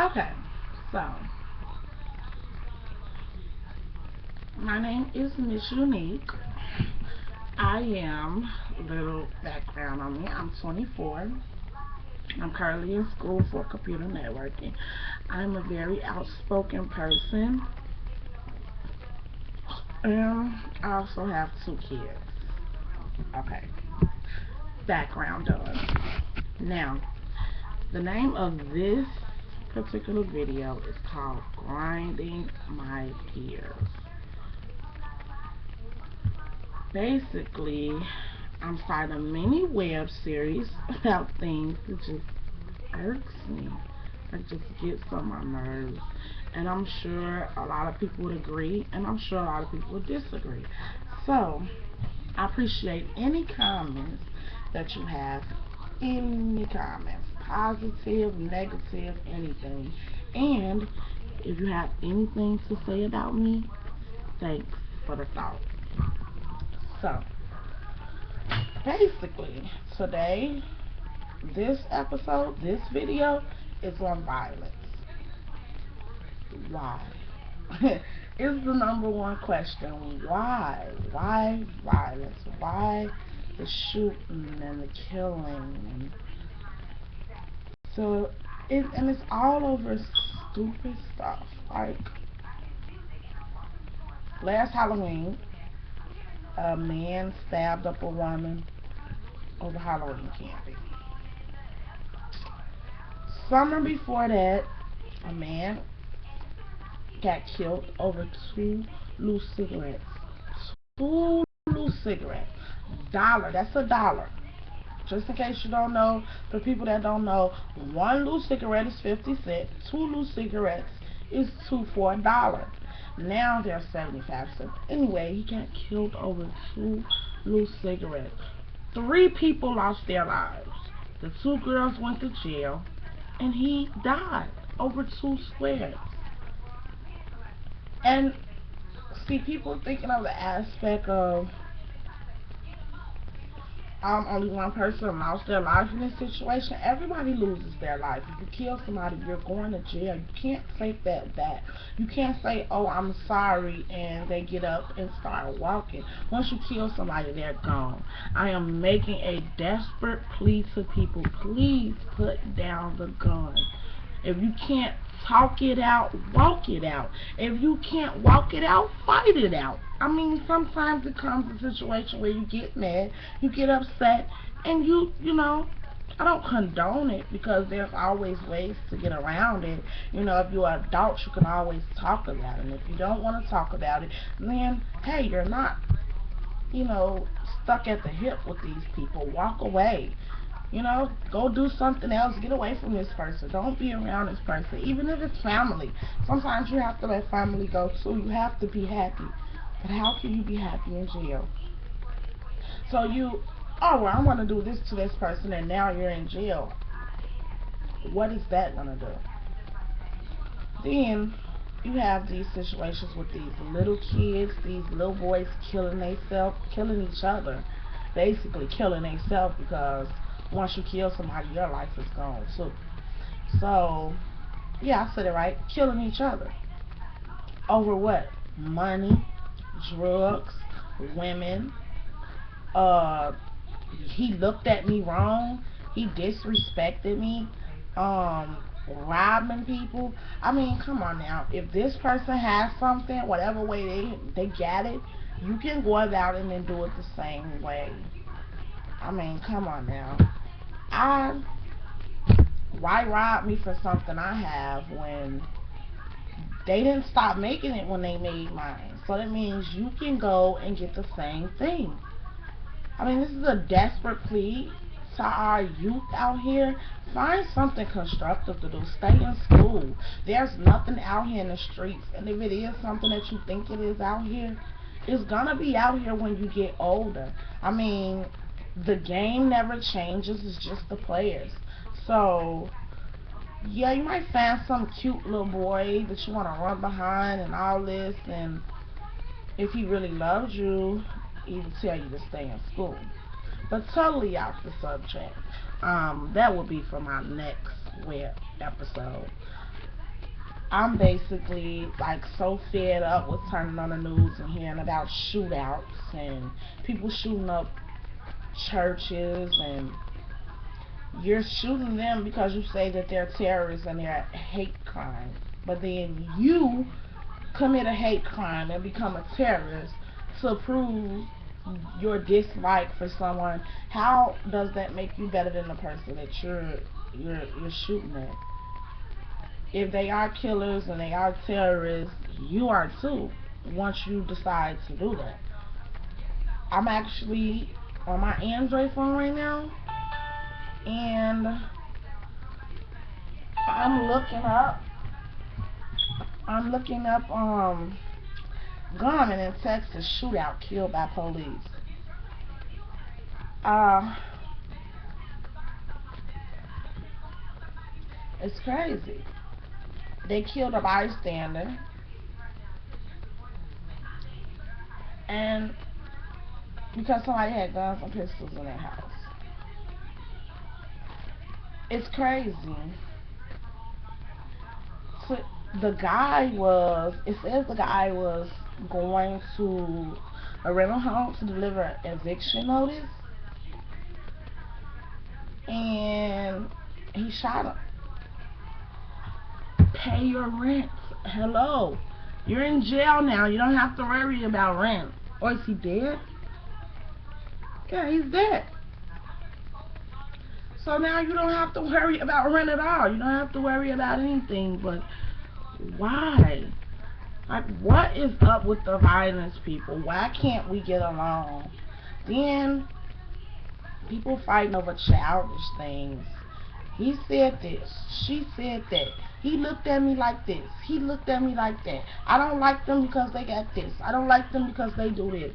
Okay, so my name is Mz.Unique. I am, little background on me, I'm 24. I'm currently in school for computer networking. I'm a very outspoken person, and I also have 2 kids. Okay, background done. Now, the name of this particular video is called Grinding My Gears. Basically, I'm starting a mini web series about things that just irks me. That just gets on my nerves. And I'm sure a lot of people would agree, and I'm sure a lot of people would disagree. So, I appreciate any comments that you have. Any comments. Positive, negative, anything. And if you have anything to say about me, thanks for the thought. So, basically, today, this episode, this video is on violence. Why? Is the number one question. Why? Why violence? Why the shooting and the killing? And so, and it's all over stupid stuff. Like, last Halloween, a man stabbed up a woman over Halloween candy. Summer before that, a man got killed over 2 loose cigarettes. 2 loose cigarettes. Dollar. That's a dollar. Just in case you don't know, for people that don't know, 1 loose cigarette is 50 cents. 2 loose cigarettes is 2 for $1. Now they're 75 cents. Anyway, he got killed over 2 loose cigarettes. 3 people lost their lives. The 2 girls went to jail, and he died over 2 squares. And see, people thinking of the aspect of only one person lost their life in this situation. Everybody loses their life. If you kill somebody, you're going to jail. You can't take that back. You can't say, oh, I'm sorry, and they get up and start walking. Once you kill somebody, they're gone. I am making a desperate plea to people. Please put down the gun. If you can't talk it out, walk it out. If you can't walk it out, fight it out. I mean, sometimes it comes a situation where you get mad, you get upset, and I don't condone it because there's always ways to get around it. If you're an adult, you can always talk about it. And if you don't want to talk about it, then, hey, you're not, you know, stuck at the hip with these people. Walk away. Go do something else. Get away from this person. Don't be around this person. Even if it's family. Sometimes you have to let family go too. You have to be happy. But how can you be happy in jail? So oh, well, I'm going to do this to this person and now you're in jail. What is that going to do? Then you have these situations with these little kids, these little boys killing themselves, killing each other. Basically killing themselves because once you kill somebody, your life is gone too. So, yeah, I said it right. Killing each other. Over what? Money, drugs, women. Uh, he looked at me wrong. He disrespected me. Um, Robbing people. I mean, come on now. If this person has something, whatever way they got it, you can go about it and then do it the same way. I mean, come on now. I Why rob me for something I have when they didn't stop making it when they made mine? So that means you can go and get the same thing. I mean, this is a desperate plea to our youth out here. Find something constructive to do. Stay in school. There's nothing out here in the streets. And if it is something that you think it is out here, it's gonna be out here when you get older. I mean, the game never changes. It's just the players. So, yeah, you might find some cute little boy that you want to run behind and all this. And if he really loves you, he will tell you to stay in school. But totally off the subject. That will be for my next web episode. I'm basically like so fed up with turning on the news and hearing about shootouts and people shooting up churches, and you're shooting them because you say that they're terrorists and they're hate crimes. But then you commit a hate crime and become a terrorist to prove your dislike for someone. How does that make you better than the person that you're shooting at? If they are killers and they are terrorists, you are too. Once you decide to do that, I'm actually on my Android phone right now, and I'm looking up. I'm looking up gunman in Texas shootout killed by police. Uh, it's crazy. They killed a bystander, and because somebody had guns and pistols in their house. It's crazy. So the guy was, it says the guy was going to a rental home to deliver an eviction notice, and he shot him. Pay your rent. Hello. You're in jail now. You don't have to worry about rent. Or is he dead? Yeah, he's dead. So now you don't have to worry about rent at all. You don't have to worry about anything. But why? Like, what is up with the violence, people? Why can't we get along? Then people fighting over childish things. He said this. She said that. He looked at me like this. He looked at me like that. I don't like them because they got this. I don't like them because they do this.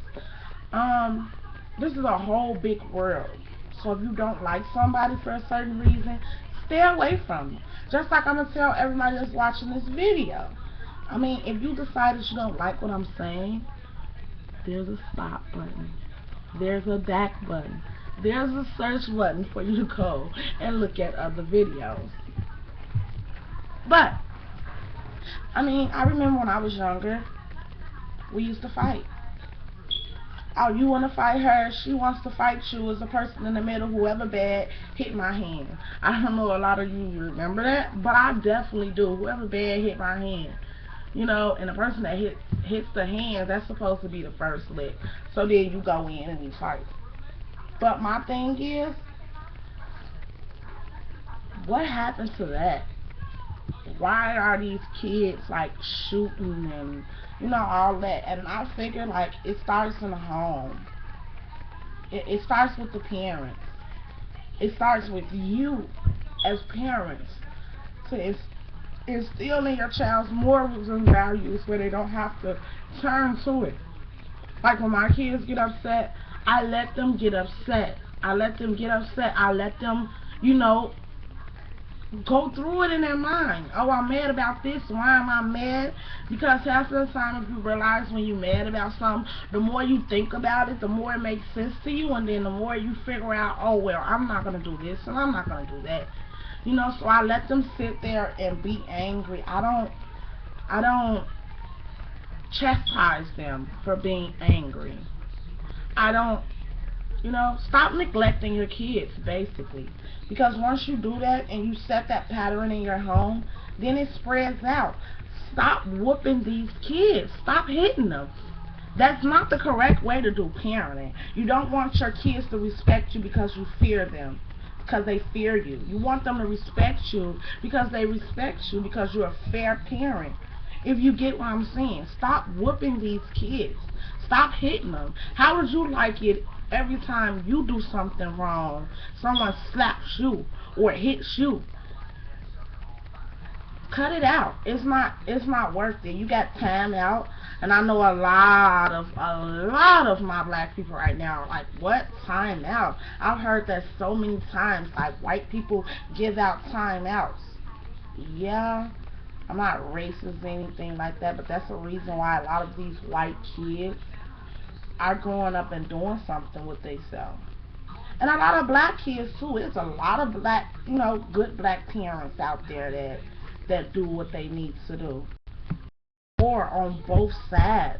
This is a whole big world. So if you don't like somebody for a certain reason, stay away from them. Just like I'm going to tell everybody that's watching this video. I mean, if you decide that you don't like what I'm saying, there's a stop button. There's a back button. There's a search button for you to go and look at other videos. But, I mean, I remember when I was younger, we used to fight. Oh, you want to fight her, she wants to fight you, as a person in the middle, whoever bad, hit my hand. I don't know a lot of you remember that, but I definitely do. Whoever bad, hit my hand. You know, and the person that hits the hand, that's supposed to be the first lick. So then you go in and you fight. But my thing is, what happened to that? Why are these kids like shooting and, you know, all that? And I figure like it starts in the home. It starts with the parents. It starts with you as parents to instill in your child's morals and values where they don't have to turn to it. Like when my kids get upset, I let them get upset. I let them get upset. I let them, you know, go through it in their mind. Oh, I'm mad about this. Why am I mad? Because half of the time, if you realize when you're mad about something, the more you think about it, the more it makes sense to you, and then the more you figure out, oh, well, I'm not going to do this, and I'm not going to do that. You know, so I let them sit there and be angry. I don't chastise them for being angry. I don't, you know, stop neglecting your kids, basically. Because once you do that and you set that pattern in your home, then it spreads out. Stop whooping these kids. Stop hitting them. That's not the correct way to do parenting. You don't want your kids to respect you because you fear them, because they fear you. You want them to respect you because they respect you, because you're a fair parent. If you get what I'm saying, stop whooping these kids. Stop hitting them. How would you like it every time you do something wrong, someone slaps you or hits you? Cut it out. It's not worth it. You got time out, and I know a lot of my black people right now are like, what? Time out? I've heard that so many times. Like, white people give out time outs. Yeah, I'm not racist or anything like that, but that's the reason why a lot of these white kids are growing up and doing something with themselves. And a lot of black kids too. There's a lot of black, you know, good black parents out there that that do what they need to do. Or on both sides.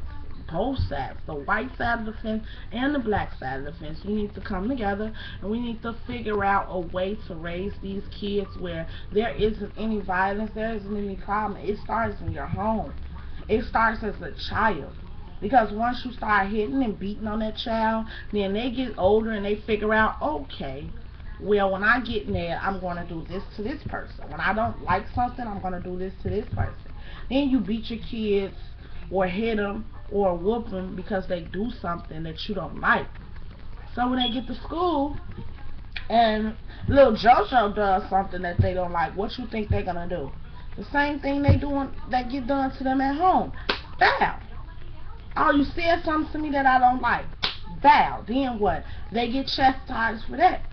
Both sides. The white side of the fence and the black side of the fence. We need to come together and we need to figure out a way to raise these kids where there isn't any violence, there isn't any problem. It starts in your home. It starts as a child. Because once you start hitting and beating on that child, then they get older and they figure out, okay, well, when I get mad, I'm going to do this to this person. When I don't like something, I'm going to do this to this person. Then you beat your kids or hit them or whoop them because they do something that you don't like. So when they get to school and little JoJo does something that they don't like, what you think they're going to do? The same thing that get done to them at home. Bow. Oh, you said something to me that I don't like. Bow. Then what? They get chastised for that.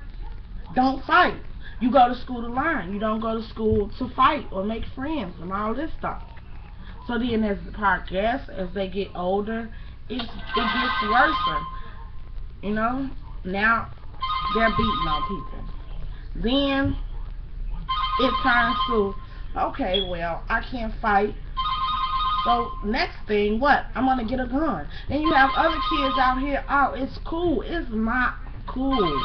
Don't fight. You go to school to learn. You don't go to school to fight or make friends and all this stuff. So then as the progress, as they get older, it gets worse. You know? Now they're beating on people. Then it turns to, okay, well, I can't fight. So next thing, what? I'm going to get a gun. Then you have other kids out here, oh, it's cool. It's not cool.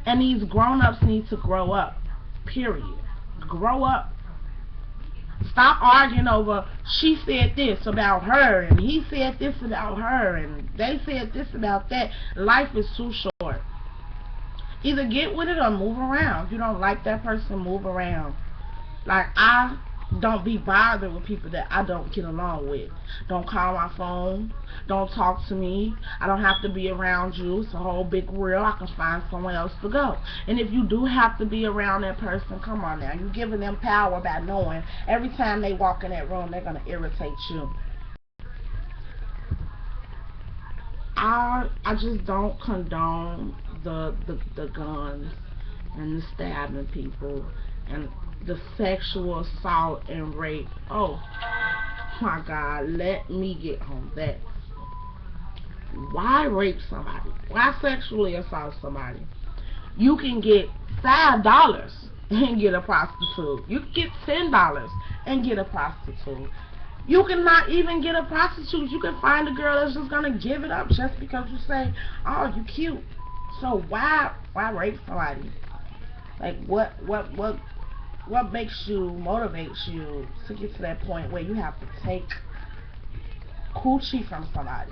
And these grown-ups need to grow up. Period. Grow up. Stop arguing over, she said this about her, and he said this about her, and they said this about that. Life is too short. Either get with it or move around. If you don't like that person, move around. Like, I don't be bothered with people that I don't get along with. Don't call my phone. Don't talk to me. I don't have to be around you. It's a whole big world. I can find somewhere else to go. And if you do have to be around that person, come on now. You're giving them power by knowing every time they walk in that room, they're going to irritate you. I just don't condone the guns and the stabbing people and the sexual assault and rape. Oh my God, let me get on that. Why rape somebody? Why sexually assault somebody? You can get $5 and get a prostitute. You can get $10 and get a prostitute. You cannot even get a prostitute. You can find a girl that's just gonna give it up just because you say, oh, you cute. So why rape somebody? Like what makes you, motivates you to get to that point where you have to take coochie from somebody?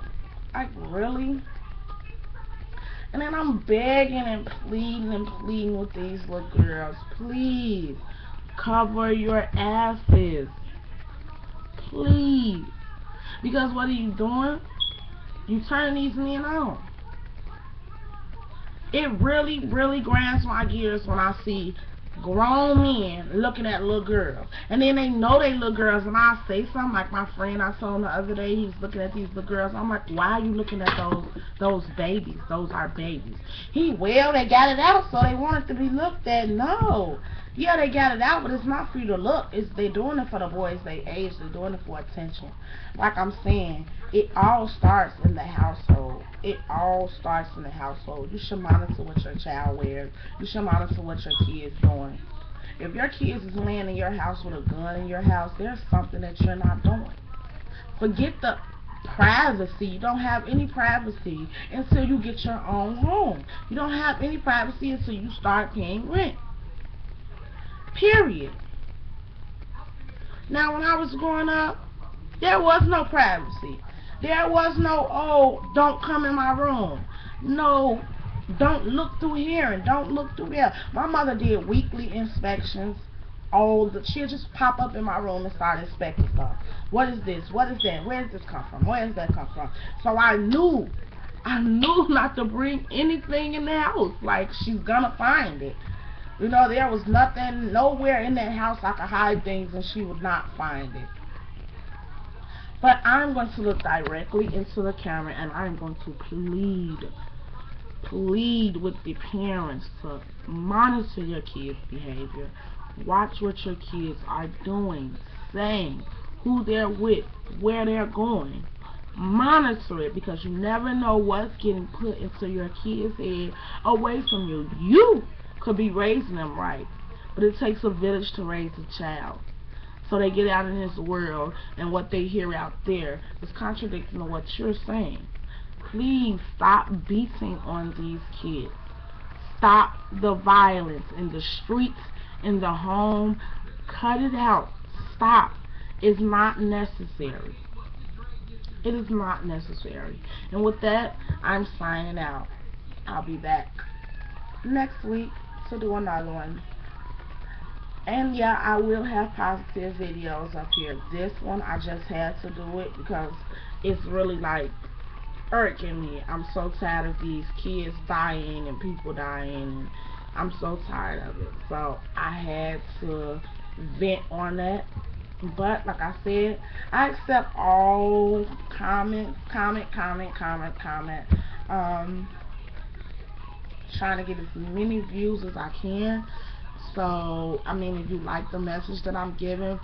Like, really? And then I'm begging and pleading with these little girls, please cover your asses, please. Because what are you doing? You turning these men on. It really grinds my gears when I see grown men looking at little girls, and then they know they little girls, and I say something like my friend I saw him the other day, he's looking at these little girls. I'm like, why are you looking at those babies? Those are babies. Well, they got it out, so they want it to be looked at. No. Yeah, they got it out, but it's not for you to look. They're doing it for the boys they age. They're doing it for attention. Like I'm saying, it all starts in the household. It all starts in the household. You should monitor what your child wears. You should monitor what your kid's doing. If your kids is laying in your house with a gun in your house, there's something that you're not doing. Forget the privacy. You don't have any privacy until you get your own home. You don't have any privacy until you start paying rent. Period. Now, when I was growing up, there was no privacy. There was no, oh, don't come in my room. No, don't look through here and don't look through there. My mother did weekly inspections. She'll just pop up in my room and start inspecting stuff. What is this? What is that? Where does this come from? Where does that come from? So I knew not to bring anything in the house. Like, she's gonna find it. You know, there was nothing, nowhere in that house I could hide things and she would not find it. But I'm going to look directly into the camera and I'm going to plead with the parents to monitor your kids' behavior. Watch what your kids are doing, saying, who they're with, where they're going. Monitor it, because you never know what's getting put into your kids' head away from you. You could be raising them right, but it takes a village to raise a child. So they get out in this world, and what they hear out there is contradicting to what you're saying. Please stop beating on these kids. Stop the violence in the streets, in the home. Cut it out. Stop. It's not necessary. It is not necessary. And with that, I'm signing out. I'll be back next week to do another one. And yeah, I will have positive videos up here. This one, I just had to do it because it's really like irking me. I'm so tired of these kids dying and people dying, and I'm so tired of it. So I had to vent on that. But like I said, I accept all comment. Trying to get as many views as I can. So I mean, if you like the message that I'm giving,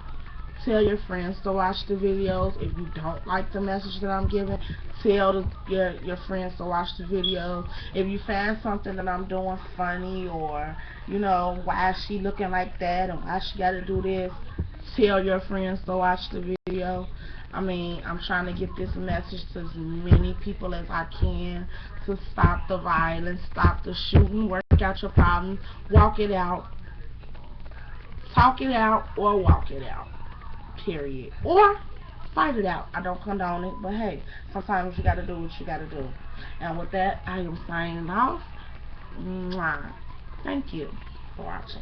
tell your friends to watch the videos. If you don't like the message that I'm giving, tell your friends to watch the videos. If you find something that I'm doing funny, or you know, why is she looking like that and why she gotta do this, tell your friends to watch the video. I mean, I'm trying to get this message to as many people as I can to stop the violence, stop the shooting, work out your problems, walk it out, talk it out, or walk it out. Period. Or fight it out. I don't condone it, but hey, sometimes you gotta do what you gotta do. And with that, I am signing off. Mwah. Thank you for watching.